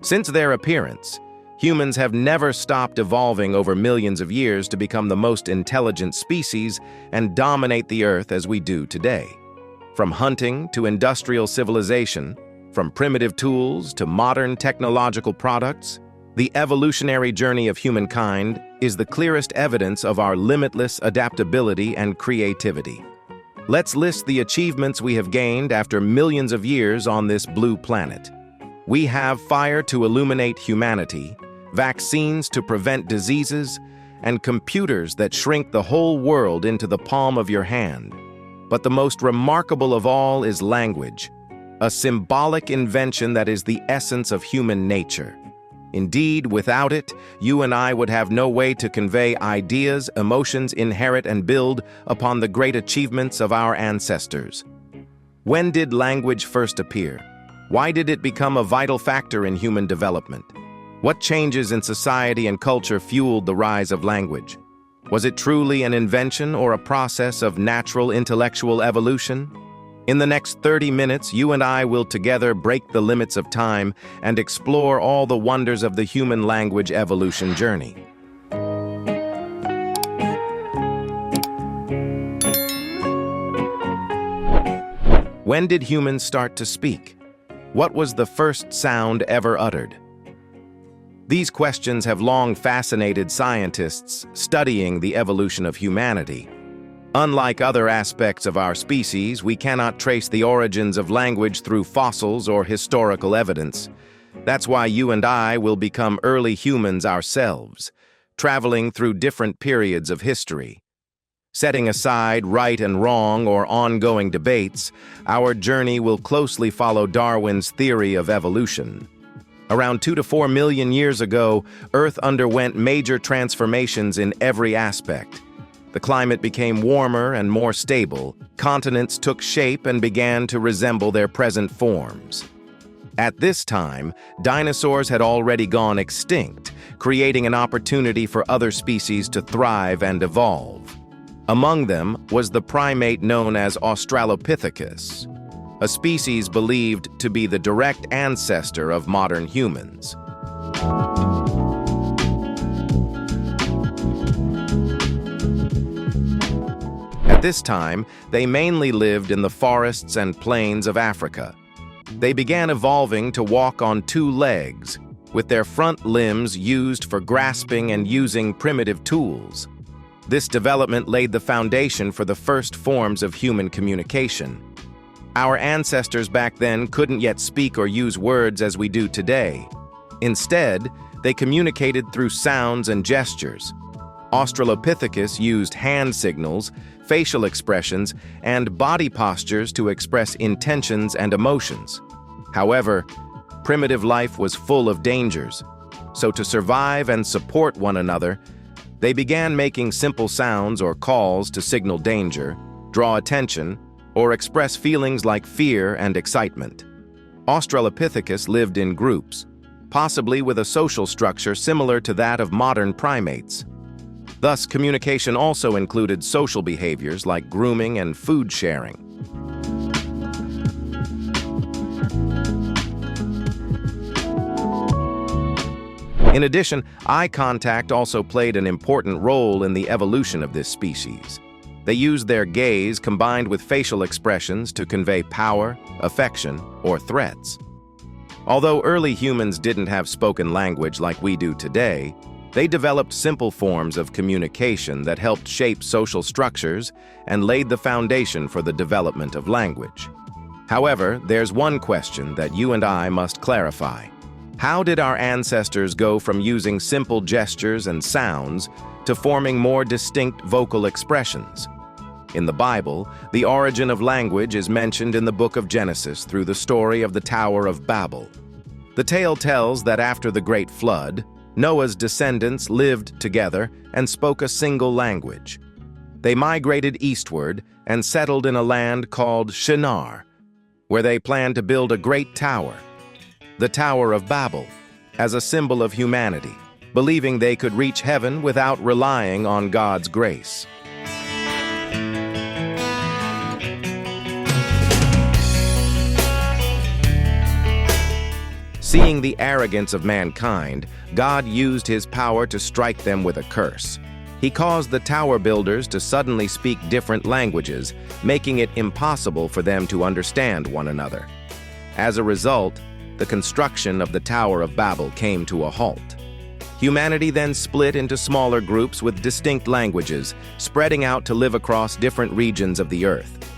Since their appearance, humans have never stopped evolving over millions of years to become the most intelligent species and dominate the Earth as we do today. From hunting to industrial civilization, from primitive tools to modern technological products, the evolutionary journey of humankind is the clearest evidence of our limitless adaptability and creativity. Let's list the achievements we have gained after millions of years on this blue planet. We have fire to illuminate humanity, vaccines to prevent diseases, and computers that shrink the whole world into the palm of your hand. But the most remarkable of all is language, a symbolic invention that is the essence of human nature. Indeed, without it, you and I would have no way to convey ideas, emotions, inherit, and build upon the great achievements of our ancestors. When did language first appear? Why did it become a vital factor in human development? What changes in society and culture fueled the rise of language? Was it truly an invention or a process of natural intellectual evolution? In the next 30 minutes, you and I will together break the limits of time and explore all the wonders of the human language evolution journey. When did humans start to speak? What was the first sound ever uttered? These questions have long fascinated scientists studying the evolution of humanity. Unlike other aspects of our species, we cannot trace the origins of language through fossils or historical evidence. That's why you and I will become early humans ourselves, traveling through different periods of history. Setting aside right and wrong or ongoing debates, our journey will closely follow Darwin's theory of evolution. Around 2 to 4 million years ago, Earth underwent major transformations in every aspect. The climate became warmer and more stable, continents took shape and began to resemble their present forms. At this time, dinosaurs had already gone extinct, creating an opportunity for other species to thrive and evolve. Among them was the primate known as Australopithecus, a species believed to be the direct ancestor of modern humans. At this time, they mainly lived in the forests and plains of Africa. They began evolving to walk on 2 legs, with their front limbs used for grasping and using primitive tools. This development laid the foundation for the first forms of human communication. Our ancestors back then couldn't yet speak or use words as we do today. Instead, they communicated through sounds and gestures. Australopithecus used hand signals, facial expressions, and body postures to express intentions and emotions. However, primitive life was full of dangers, so to survive and support one another, they began making simple sounds or calls to signal danger, draw attention, or express feelings like fear and excitement. Australopithecus lived in groups, possibly with a social structure similar to that of modern primates. Thus, communication also included social behaviors like grooming and food sharing. In addition, eye contact also played an important role in the evolution of this species. They used their gaze combined with facial expressions to convey power, affection, or threats. Although early humans didn't have spoken language like we do today, they developed simple forms of communication that helped shape social structures and laid the foundation for the development of language. However, there's one question that you and I must clarify. How did our ancestors go from using simple gestures and sounds to forming more distinct vocal expressions? In the Bible, the origin of language is mentioned in the book of Genesis through the story of the Tower of Babel. The tale tells that after the Great Flood, Noah's descendants lived together and spoke a single language. They migrated eastward and settled in a land called Shinar, where they planned to build a great tower, the Tower of Babel, as a symbol of humanity, believing they could reach heaven without relying on God's grace. Seeing the arrogance of mankind, God used his power to strike them with a curse. He caused the tower builders to suddenly speak different languages, making it impossible for them to understand one another. As a result, the construction of the Tower of Babel came to a halt. Humanity then split into smaller groups with distinct languages, spreading out to live across different regions of the earth.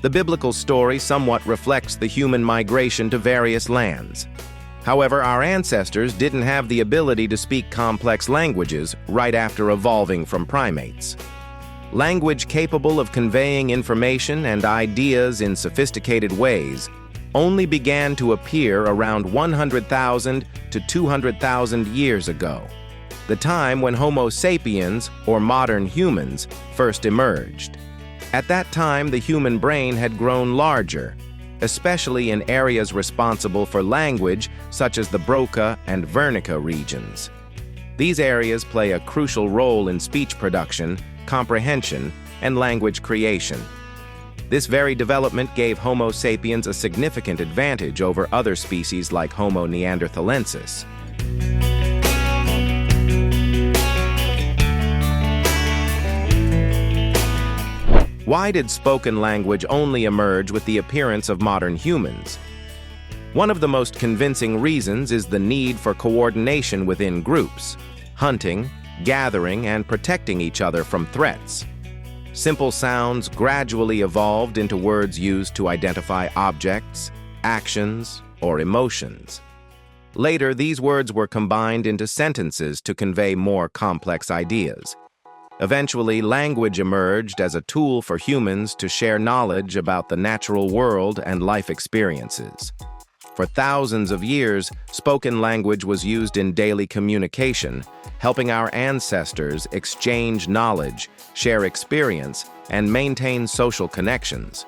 The biblical story somewhat reflects the human migration to various lands. However, our ancestors didn't have the ability to speak complex languages right after evolving from primates. Language capable of conveying information and ideas in sophisticated ways only began to appear around 100,000 to 200,000 years ago, the time when Homo sapiens, or modern humans, first emerged. At that time, the human brain had grown larger, especially in areas responsible for language such as the Broca and Wernicke regions. These areas play a crucial role in speech production, comprehension, and language creation. This very development gave Homo sapiens a significant advantage over other species like Homo neanderthalensis. Why did spoken language only emerge with the appearance of modern humans? One of the most convincing reasons is the need for coordination within groups, hunting, gathering, and protecting each other from threats. Simple sounds gradually evolved into words used to identify objects, actions, or emotions. Later, these words were combined into sentences to convey more complex ideas. Eventually, language emerged as a tool for humans to share knowledge about the natural world and life experiences. For thousands of years, spoken language was used in daily communication, helping our ancestors exchange knowledge, share experience, and maintain social connections.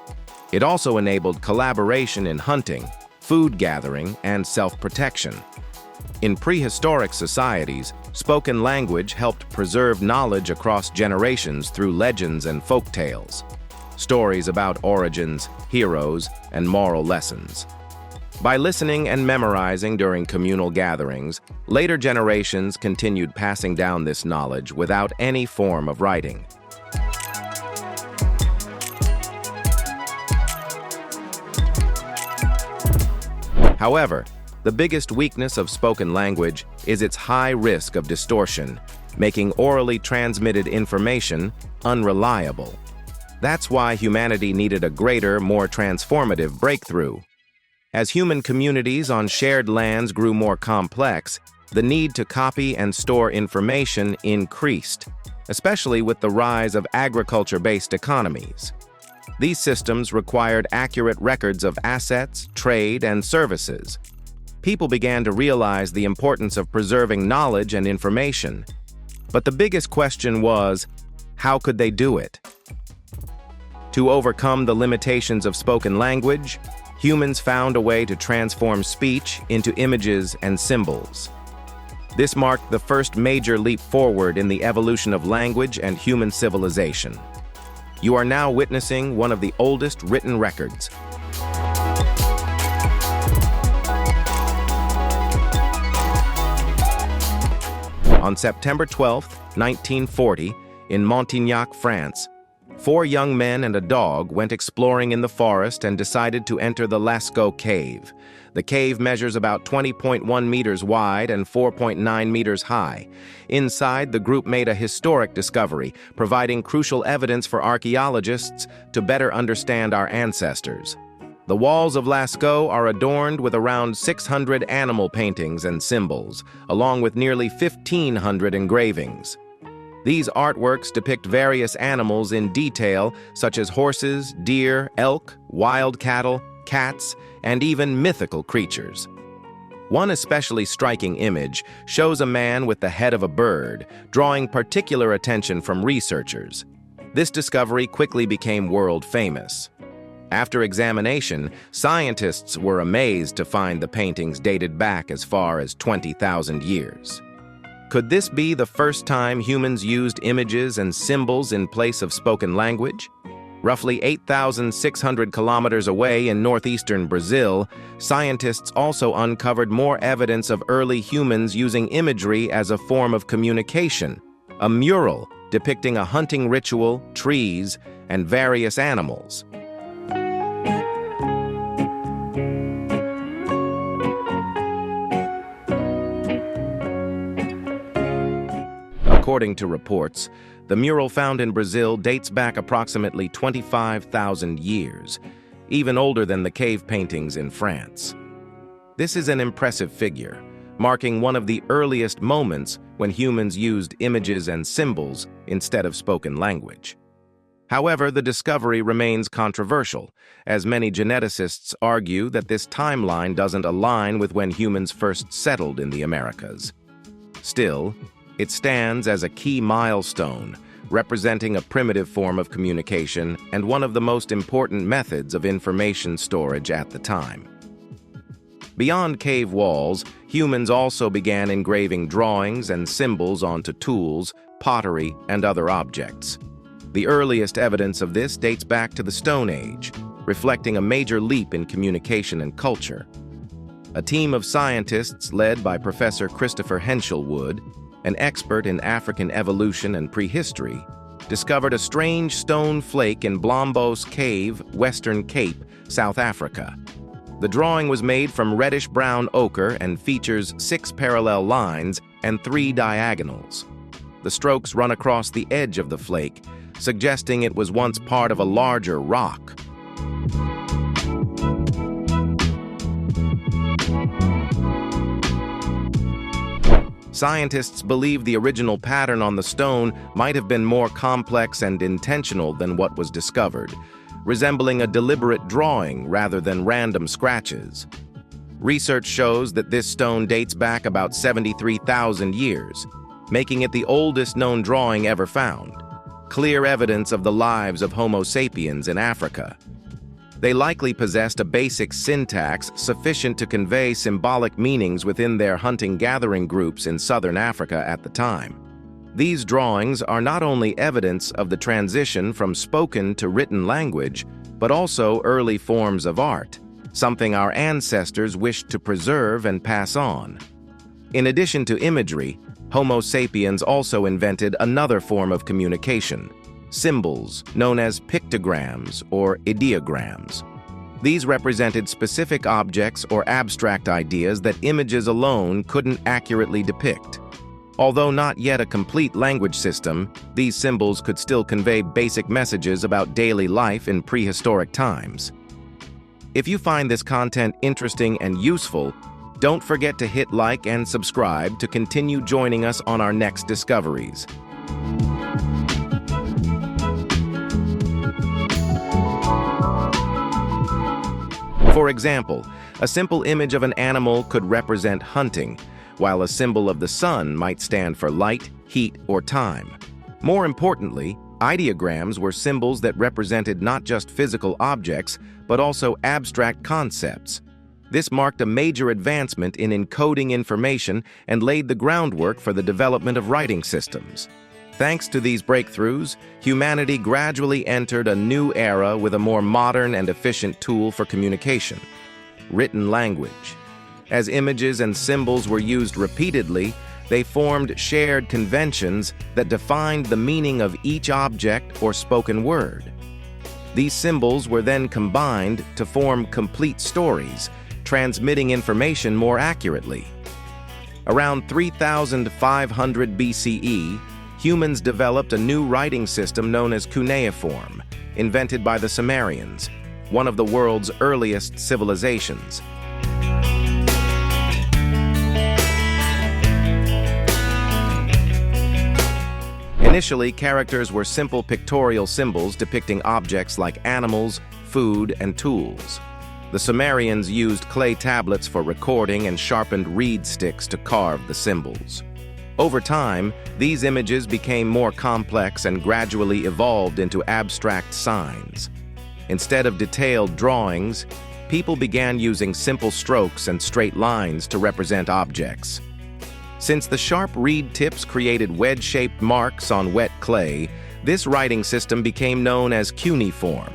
It also enabled collaboration in hunting, food gathering, and self-protection. In prehistoric societies, spoken language helped preserve knowledge across generations through legends and folk tales, stories about origins, heroes, and moral lessons. By listening and memorizing during communal gatherings, later generations continued passing down this knowledge without any form of writing. However, the biggest weakness of spoken language is its high risk of distortion, making orally transmitted information unreliable. That's why humanity needed a greater, more transformative breakthrough. As human communities on shared lands grew more complex, the need to copy and store information increased, especially with the rise of agriculture-based economies. These systems required accurate records of assets, trade, and services. People began to realize the importance of preserving knowledge and information. But the biggest question was, how could they do it? To overcome the limitations of spoken language, humans found a way to transform speech into images and symbols. This marked the first major leap forward in the evolution of language and human civilization. You are now witnessing one of the oldest written records. On September 12, 1940, in Montignac, France, 4 young men and a dog went exploring in the forest and decided to enter the Lascaux Cave. The cave measures about 20.1 meters wide and 4.9 meters high. Inside, the group made a historic discovery, providing crucial evidence for archaeologists to better understand our ancestors. The walls of Lascaux are adorned with around 600 animal paintings and symbols, along with nearly 1,500 engravings. These artworks depict various animals in detail, such as horses, deer, elk, wild cattle, cats, and even mythical creatures. One especially striking image shows a man with the head of a bird, drawing particular attention from researchers. This discovery quickly became world famous. After examination, scientists were amazed to find the paintings dated back as far as 20,000 years. Could this be the first time humans used images and symbols in place of spoken language? Roughly 8,600 kilometers away in northeastern Brazil, scientists also uncovered more evidence of early humans using imagery as a form of communication. A mural depicting a hunting ritual, trees, and various animals. According to reports, the mural found in Brazil dates back approximately 25,000 years, even older than the cave paintings in France. This is an impressive figure, marking one of the earliest moments when humans used images and symbols instead of spoken language. However, the discovery remains controversial, as many geneticists argue that this timeline doesn't align with when humans first settled in the Americas. Still, it stands as a key milestone, representing a primitive form of communication and one of the most important methods of information storage at the time. Beyond cave walls, humans also began engraving drawings and symbols onto tools, pottery, and other objects. The earliest evidence of this dates back to the Stone Age, reflecting a major leap in communication and culture. A team of scientists led by Professor Christopher Henshelwood, an expert in African evolution and prehistory, discovered a strange stone flake in Blombos Cave, Western Cape, South Africa. The drawing was made from reddish-brown ochre and features 6 parallel lines and 3 diagonals. The strokes run across the edge of the flake, suggesting it was once part of a larger rock. Scientists believe the original pattern on the stone might have been more complex and intentional than what was discovered, resembling a deliberate drawing rather than random scratches. Research shows that this stone dates back about 73,000 years, making it the oldest known drawing ever found, clear evidence of the lives of Homo sapiens in Africa. They likely possessed a basic syntax sufficient to convey symbolic meanings within their hunting-gathering groups in southern Africa at the time. These drawings are not only evidence of the transition from spoken to written language, but also early forms of art, something our ancestors wished to preserve and pass on. In addition to imagery, Homo sapiens also invented another form of communication: symbols, known as pictograms or ideograms. These represented specific objects or abstract ideas that images alone couldn't accurately depict. Although not yet a complete language system, these symbols could still convey basic messages about daily life in prehistoric times. If you find this content interesting and useful, don't forget to hit like and subscribe to continue joining us on our next discoveries. For example, a simple image of an animal could represent hunting, while a symbol of the sun might stand for light, heat, or time. More importantly, ideograms were symbols that represented not just physical objects, but also abstract concepts. This marked a major advancement in encoding information and laid the groundwork for the development of writing systems. Thanks to these breakthroughs, humanity gradually entered a new era with a more modern and efficient tool for communication: written language. As images and symbols were used repeatedly, they formed shared conventions that defined the meaning of each object or spoken word. These symbols were then combined to form complete stories, transmitting information more accurately. Around 3,500 BCE, humans developed a new writing system known as Cuneiform, invented by the Sumerians, one of the world's earliest civilizations. Initially, characters were simple pictorial symbols depicting objects like animals, food, and tools. The Sumerians used clay tablets for recording and sharpened reed sticks to carve the symbols. Over time, these images became more complex and gradually evolved into abstract signs. Instead of detailed drawings, people began using simple strokes and straight lines to represent objects. Since the sharp reed tips created wedge-shaped marks on wet clay, This writing system became known as cuneiform.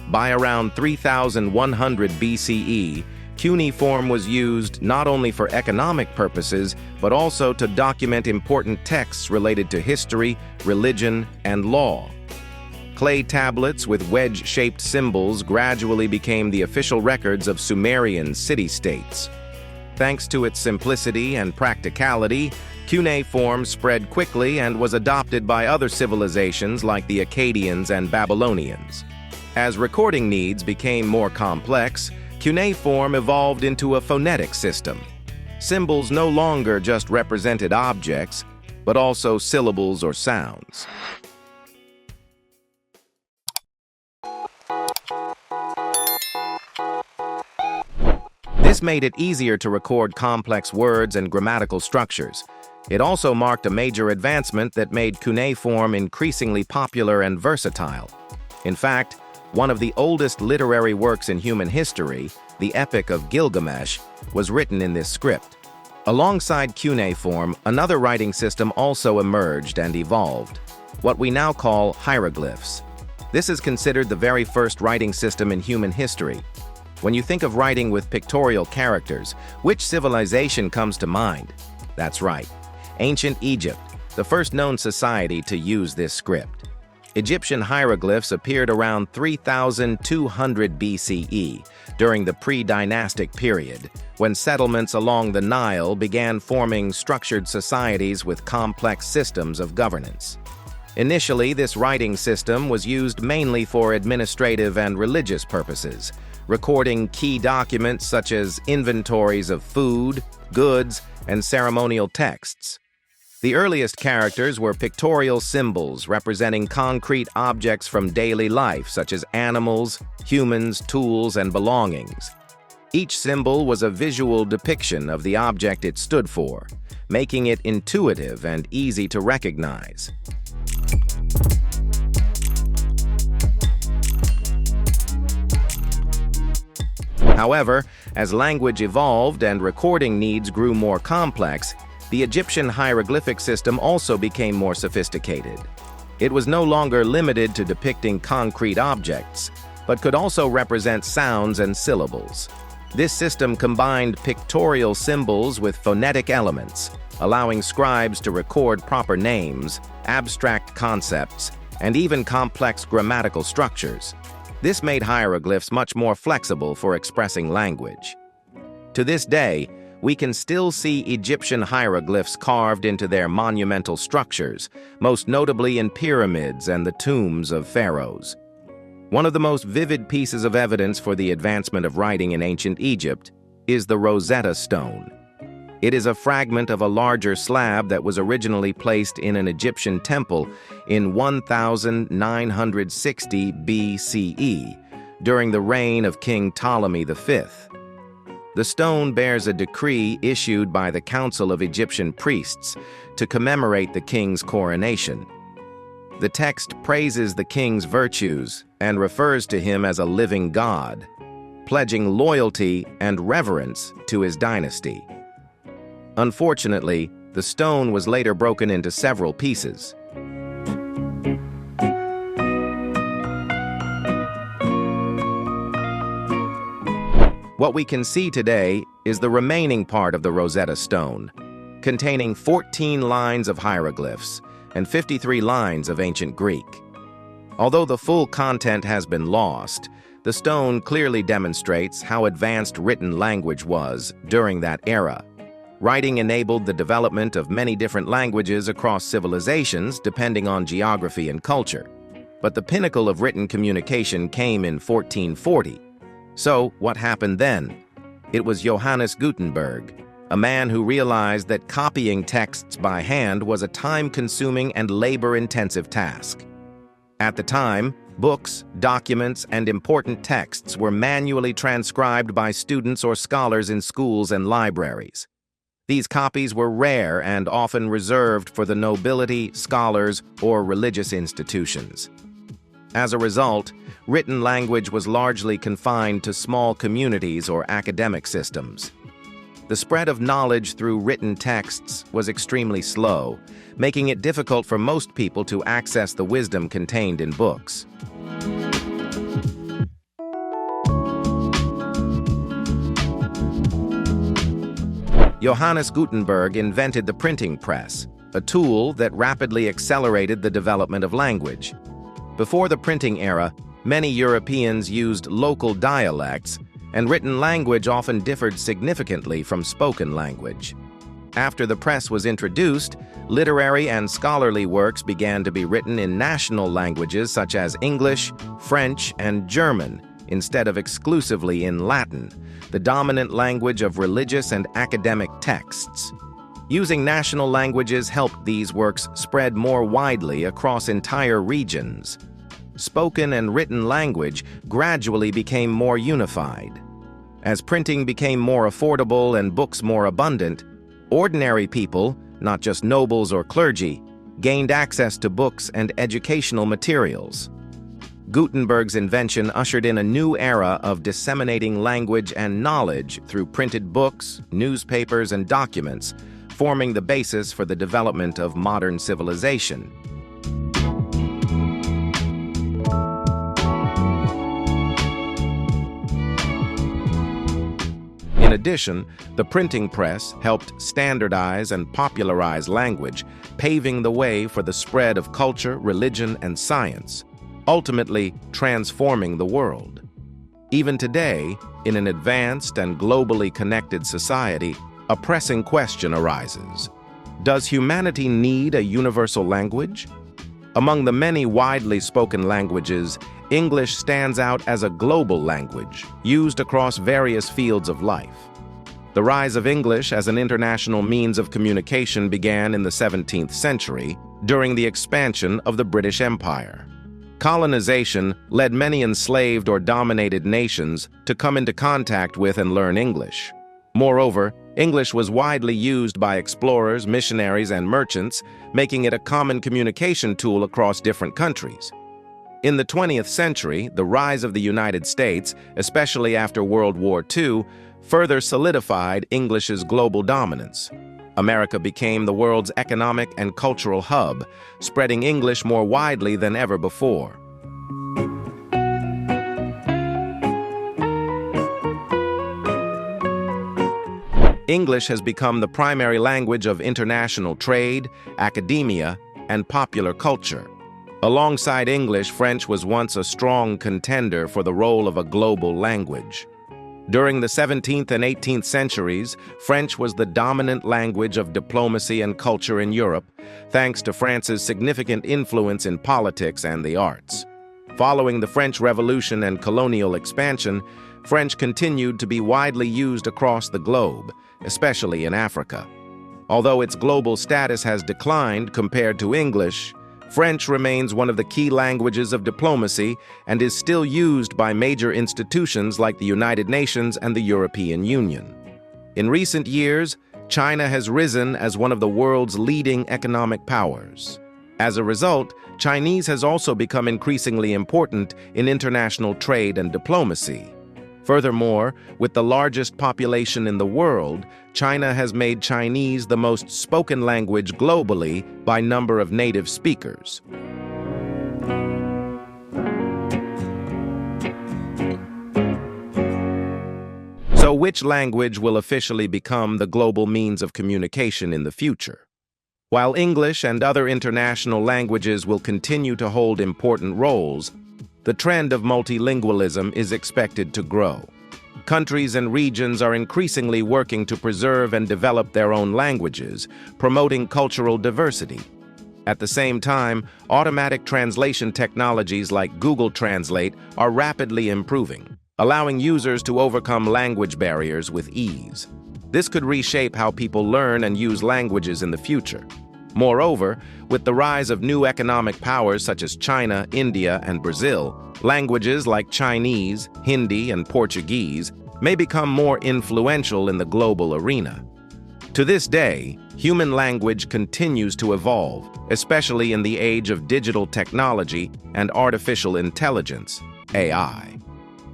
By around 3100 BCE, cuneiform was used not only for economic purposes, but also to document important texts related to history, religion, and law. Clay tablets with wedge-shaped symbols gradually became the official records of Sumerian city-states. Thanks to its simplicity and practicality, cuneiform spread quickly and was adopted by other civilizations like the Akkadians and Babylonians. As recording needs became more complex, cuneiform evolved into a phonetic system. Symbols no longer just represented objects, but also syllables or sounds. This made it easier to record complex words and grammatical structures. It also marked a major advancement that made cuneiform increasingly popular and versatile. In fact, one of the oldest literary works in human history, the Epic of Gilgamesh, was written in this script. Alongside cuneiform, another writing system also emerged and evolved, what we now call hieroglyphs. This is considered the very first writing system in human history. When you think of writing with pictorial characters, which civilization comes to mind? That's right, ancient Egypt, the first known society to use this script. Egyptian hieroglyphs appeared around 3200 BCE, during the pre-dynastic period, when settlements along the Nile began forming structured societies with complex systems of governance. Initially, this writing system was used mainly for administrative and religious purposes, recording key documents such as inventories of food, goods, and ceremonial texts. The earliest characters were pictorial symbols representing concrete objects from daily life, such as animals, humans, tools, and belongings. Each symbol was a visual depiction of the object it stood for, making it intuitive and easy to recognize. However, as language evolved and recording needs grew more complex, the Egyptian hieroglyphic system also became more sophisticated. It was no longer limited to depicting concrete objects, but could also represent sounds and syllables. This system combined pictorial symbols with phonetic elements, allowing scribes to record proper names, abstract concepts, and even complex grammatical structures. This made hieroglyphs much more flexible for expressing language. To this day, we can still see Egyptian hieroglyphs carved into their monumental structures, most notably in pyramids and the tombs of pharaohs. One of the most vivid pieces of evidence for the advancement of writing in ancient Egypt is the Rosetta Stone. It is a fragment of a larger slab that was originally placed in an Egyptian temple in 1960 BCE, during the reign of King Ptolemy V. The stone bears a decree issued by the Council of Egyptian Priests to commemorate the king's coronation. The text praises the king's virtues and refers to him as a living god, pledging loyalty and reverence to his dynasty. Unfortunately, the stone was later broken into several pieces. What we can see today is the remaining part of the Rosetta Stone, containing 14 lines of hieroglyphs and 53 lines of ancient Greek. Although the full content has been lost, the stone clearly demonstrates how advanced written language was during that era. Writing enabled the development of many different languages across civilizations depending on geography and culture. But the pinnacle of written communication came in 1440. So, what happened then? It was Johannes Gutenberg, a man who realized that copying texts by hand was a time-consuming and labor-intensive task. At the time, books, documents, and important texts were manually transcribed by students or scholars in schools and libraries. These copies were rare and often reserved for the nobility, scholars, or religious institutions. As a result, written language was largely confined to small communities or academic systems. The spread of knowledge through written texts was extremely slow, making it difficult for most people to access the wisdom contained in books. Johannes Gutenberg invented the printing press, a tool that rapidly accelerated the development of language. Before the printing era, many Europeans used local dialects, and written language often differed significantly from spoken language. After the press was introduced, literary and scholarly works began to be written in national languages such as English, French, and German, instead of exclusively in Latin, the dominant language of religious and academic texts. Using national languages helped these works spread more widely across entire regions. Spoken and written language gradually became more unified. As printing became more affordable and books more abundant, ordinary people, not just nobles or clergy, gained access to books and educational materials. Gutenberg's invention ushered in a new era of disseminating language and knowledge through printed books, newspapers, and documents, forming the basis for the development of modern civilization. In addition, the printing press helped standardize and popularize language, paving the way for the spread of culture, religion, and science, ultimately transforming the world. Even today, in an advanced and globally connected society, a pressing question arises. Does humanity need a universal language? Among the many widely spoken languages, English stands out as a global language, used across various fields of life. The rise of English as an international means of communication began in the 17th century, during the expansion of the British Empire. Colonization led many enslaved or dominated nations to come into contact with and learn English. Moreover, English was widely used by explorers, missionaries, and merchants, making it a common communication tool across different countries. In the 20th century, the rise of the United States, especially after World War II, further solidified English's global dominance. America became the world's economic and cultural hub, spreading English more widely than ever before. English has become the primary language of international trade, academia, and popular culture. Alongside English, French was once a strong contender for the role of a global language. During the 17th and 18th centuries, French was the dominant language of diplomacy and culture in Europe, thanks to France's significant influence in politics and the arts. Following the French Revolution and colonial expansion, French continued to be widely used across the globe, especially in Africa. Although its global status has declined compared to English, French remains one of the key languages of diplomacy and is still used by major institutions like the United Nations and the European Union. In recent years, China has risen as one of the world's leading economic powers. As a result, Chinese has also become increasingly important in international trade and diplomacy. Furthermore, with the largest population in the world, China has made Chinese the most spoken language globally by number of native speakers. So which language will officially become the global means of communication in the future? While English and other international languages will continue to hold important roles, the trend of multilingualism is expected to grow. Countries and regions are increasingly working to preserve and develop their own languages, promoting cultural diversity. At the same time, automatic translation technologies like Google Translate are rapidly improving, allowing users to overcome language barriers with ease. This could reshape how people learn and use languages in the future. Moreover, with the rise of new economic powers such as China, India, and Brazil, languages like Chinese, Hindi, and Portuguese may become more influential in the global arena. To this day, human language continues to evolve, especially in the age of digital technology and artificial intelligence, AI.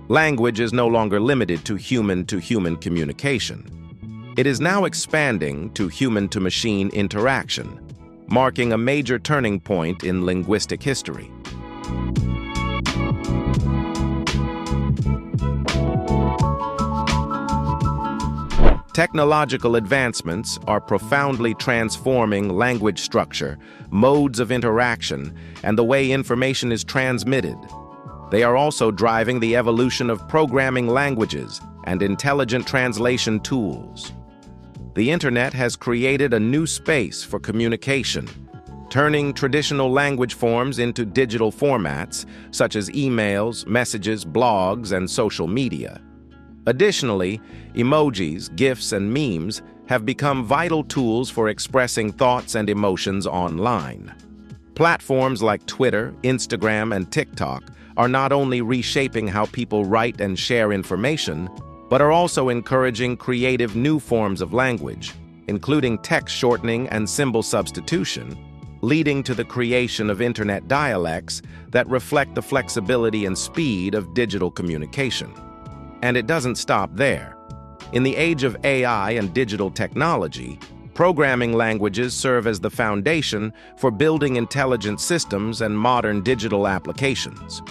Language is no longer limited to human communication. It is now expanding to human-to-machine interaction, marking a major turning point in linguistic history. Technological advancements are profoundly transforming language structure, modes of interaction, and the way information is transmitted. They are also driving the evolution of programming languages and intelligent translation tools. The internet has created a new space for communication, turning traditional language forms into digital formats, such as emails, messages, blogs, and social media. Additionally, emojis, GIFs, and memes have become vital tools for expressing thoughts and emotions online. Platforms like Twitter, Instagram, and TikTok are not only reshaping how people write and share information, but are also encouraging creative new forms of language, including text shortening and symbol substitution, leading to the creation of internet dialects that reflect the flexibility and speed of digital communication. And it doesn't stop there. In the age of AI and digital technology, programming languages serve as the foundation for building intelligent systems and modern digital applications.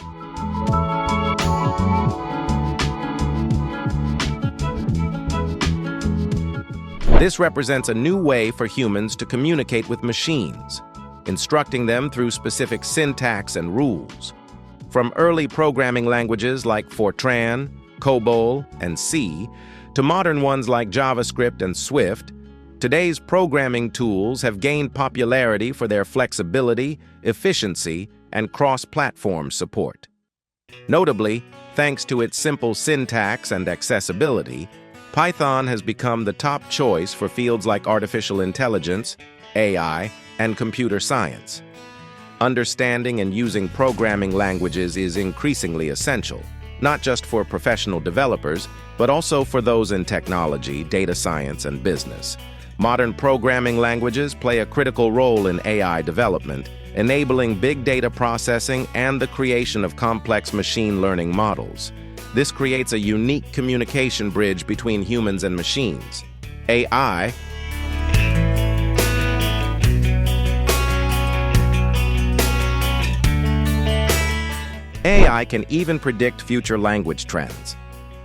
This represents a new way for humans to communicate with machines, instructing them through specific syntax and rules. From early programming languages like Fortran, COBOL, and C, to modern ones like JavaScript and Swift, today's programming tools have gained popularity for their flexibility, efficiency, and cross-platform support. Notably, thanks to its simple syntax and accessibility, Python has become the top choice for fields like artificial intelligence, AI, and computer science. Understanding and using programming languages is increasingly essential, not just for professional developers, but also for those in technology, data science, and business. Modern programming languages play a critical role in AI development, enabling big data processing and the creation of complex machine learning models. This creates a unique communication bridge between humans and machines. AI can even predict future language trends.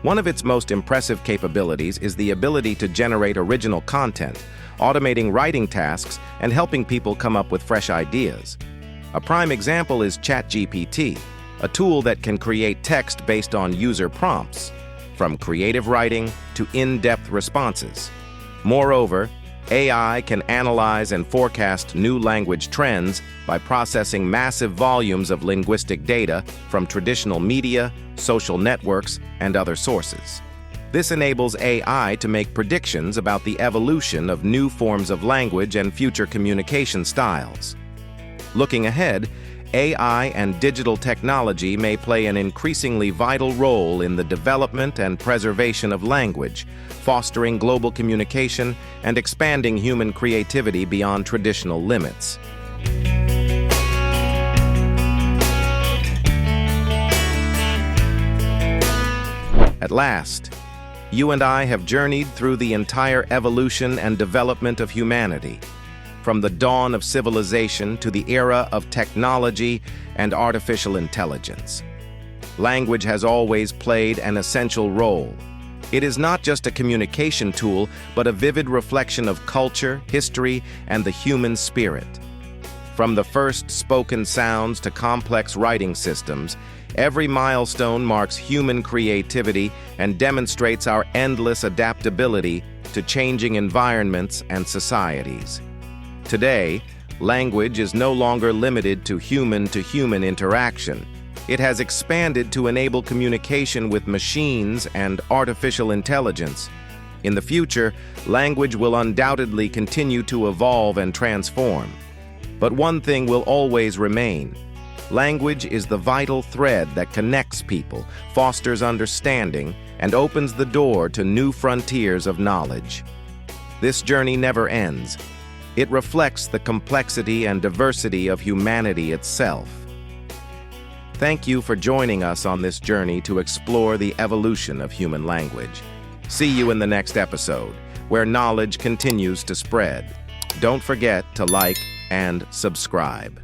One of its most impressive capabilities is the ability to generate original content, automating writing tasks and helping people come up with fresh ideas. A prime example is ChatGPT, a tool that can create text based on user prompts, from creative writing to in-depth responses. Moreover, AI can analyze and forecast new language trends by processing massive volumes of linguistic data from traditional media, social networks, and other sources. This enables AI to make predictions about the evolution of new forms of language and future communication styles. Looking ahead, AI and digital technology may play an increasingly vital role in the development and preservation of language, fostering global communication and expanding human creativity beyond traditional limits. At last, you and I have journeyed through the entire evolution and development of humanity, from the dawn of civilization to the era of technology and artificial intelligence. Language has always played an essential role. It is not just a communication tool, but a vivid reflection of culture, history, and the human spirit. From the first spoken sounds to complex writing systems, every milestone marks human creativity and demonstrates our endless adaptability to changing environments and societies. Today, language is no longer limited to human-to-human interaction. It has expanded to enable communication with machines and artificial intelligence. In the future, language will undoubtedly continue to evolve and transform. But one thing will always remain. Language is the vital thread that connects people, fosters understanding, and opens the door to new frontiers of knowledge. This journey never ends. It reflects the complexity and diversity of humanity itself. Thank you for joining us on this journey to explore the evolution of human language. See you in the next episode. where knowledge continues to spread. Don't forget to like and subscribe.